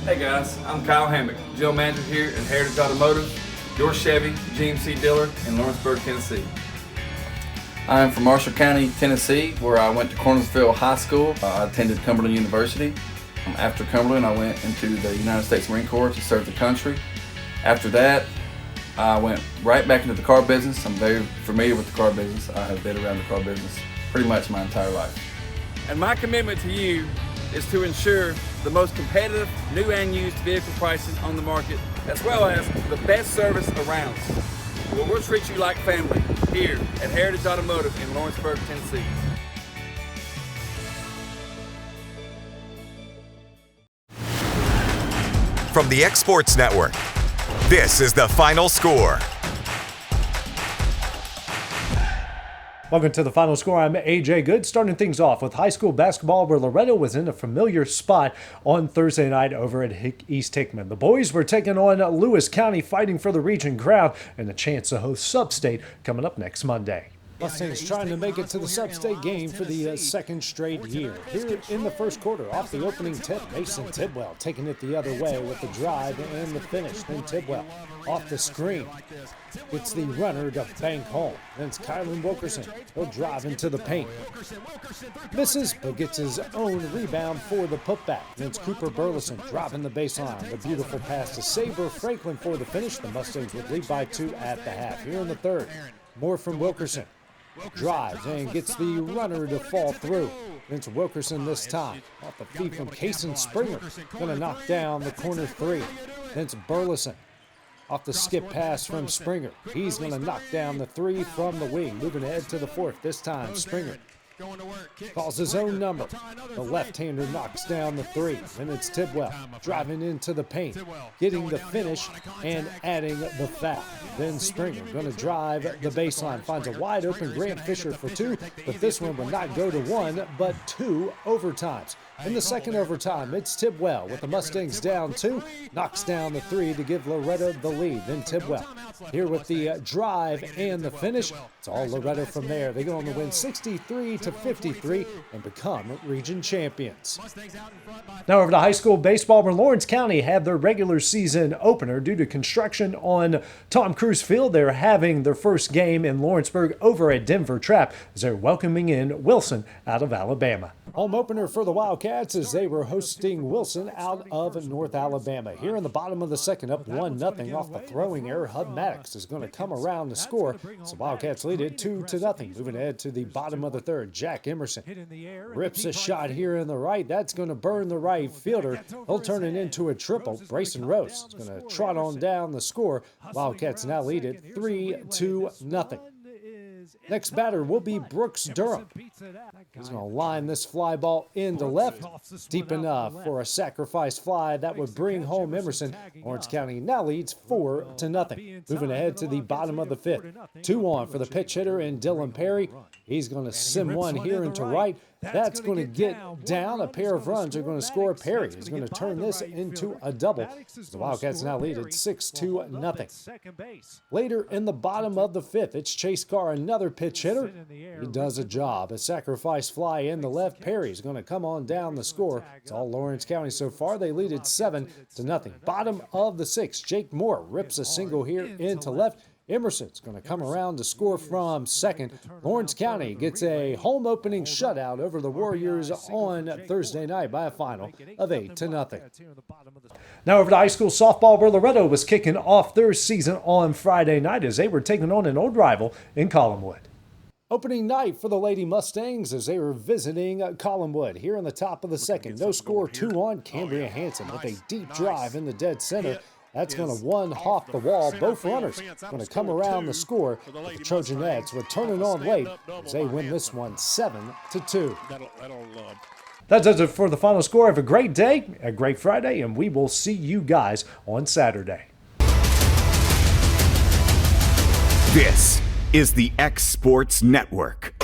Hey guys, I'm Kyle Hammock, General Manager here at Heritage Automotive, your Chevy GMC dealer in Lawrenceburg, Tennessee. I'm from Marshall County, Tennessee, where I went to Cornersville High School. I attended Cumberland University. After Cumberland, I went into the United States Marine Corps to serve the country. After that, I went right back into the car business. I'm very familiar with the car business. I have been around the car business pretty much my entire life. And my commitment to you is to ensure the most competitive new and used vehicle pricing on the market, as well as the best service around. Well, we'll treat you like family here at Heritage Automotive in Lawrenceburg, Tennessee. From the X Sports Network, this is The Final Score. Welcome to The Final Score. I'm AJ Good, starting things off with high school basketball, where Loretto was in a familiar spot on Thursday night over at East Hickman. The boys were taking on Lewis County, fighting for the region crown and a chance to host Sub-State coming up next Monday. Mustangs trying to make it to the Sub-State game for the second straight year. Here in the first quarter, off the opening tip, Mason Tidwell taking it the other way with the drive and the finish. Then Tidwell off the screen gets the runner to bank home. Then it's Kylan Wilkerson. He'll drive into the paint. Misses, but gets his own rebound for the putback. Then it's Cooper Burleson driving the baseline. The beautiful pass to Saber Franklin for the finish. The Mustangs would lead by 2 at the half. Here in the third, more from Wilkerson. Drives and gets the runner to fall through. It's Wilkerson this time. Off the feet from Kason Springer. Going to knock down the corner three. Then it's Burleson. Off the skip pass from Springer. He's going to knock down the three from the wing. Moving ahead to the fourth. This time Springer calls his own number. The left-hander knocks down the three. Then it's Tidwell driving into the paint, getting the finish and adding the foul. Then Springer going to drive the baseline, finds a wide open Grant Fisher for 2, but this one will not go to 1, but 2 overtimes. In the second overtime, it's Tidwell with the Mustangs down 2, knocks down the 3 to give Loretto the lead. Then Tidwell here with the drive and the finish. It's all Loretto from there. They go on to win 63-53 and become region champions. Now over to high school baseball, where Lawrence County had their regular season opener due to construction on Tom Cruise Field. They're having their first game in Lawrenceburg over at Denver Trap as they're welcoming in Wilson out of Alabama. Home opener for the Wildcats as they were hosting Wilson out of North Alabama. Here in the bottom of the second, up 1-0 off the throwing error. Hub Maddox is going to come around to score. So Wildcats lead it 2-0. Moving ahead to the bottom of the third, Jack Emerson rips a shot here in the right. That's going to burn the right fielder. He'll turn it into a triple. Brayson Rose is going to trot on down the score. Wildcats now lead it 3-0. Next batter will be Brooks Durham. He's going to line this fly ball into left, deep enough for a sacrifice fly that would bring home Emerson. Lawrence County now leads 4-0. Moving ahead to the bottom of the fifth. 2 on for the pitch hitter in Dylan Perry. He's going to sim one here into right. That's going to get down. A pair of runs are going to score. Perry is going to turn this into a double. The Wildcats now lead at 6-0. Later in the bottom of the fifth, it's Chase Carr, another pitch hitter. He does a job. A sacrifice fly in the left. Perry's going to come on down the score. It's all Lawrence County so far. They lead at 7-0. Bottom of the sixth, Jake Moore rips a single here into left. Emerson's going to come around to score from second. Lawrence County gets a home opening shutout over the Warriors on Thursday night by a final of 8-0. Now over to high school softball, where Loretto was kicking off their season on Friday night as they were taking on an old rival in Collinwood. Opening night for the Lady Mustangs as they were visiting Collinwood. Here in the top of the second, no score, 2 on. Cambria Hanson with a deep drive in the dead center. That's going to one hop the wall. Both runners going to come around the score. The Trojanettes would turn it on late as they win this one 7-2. That does it for the final score. Have a great day, a great Friday, and we will see you guys on Saturday. This is the X Sports Network.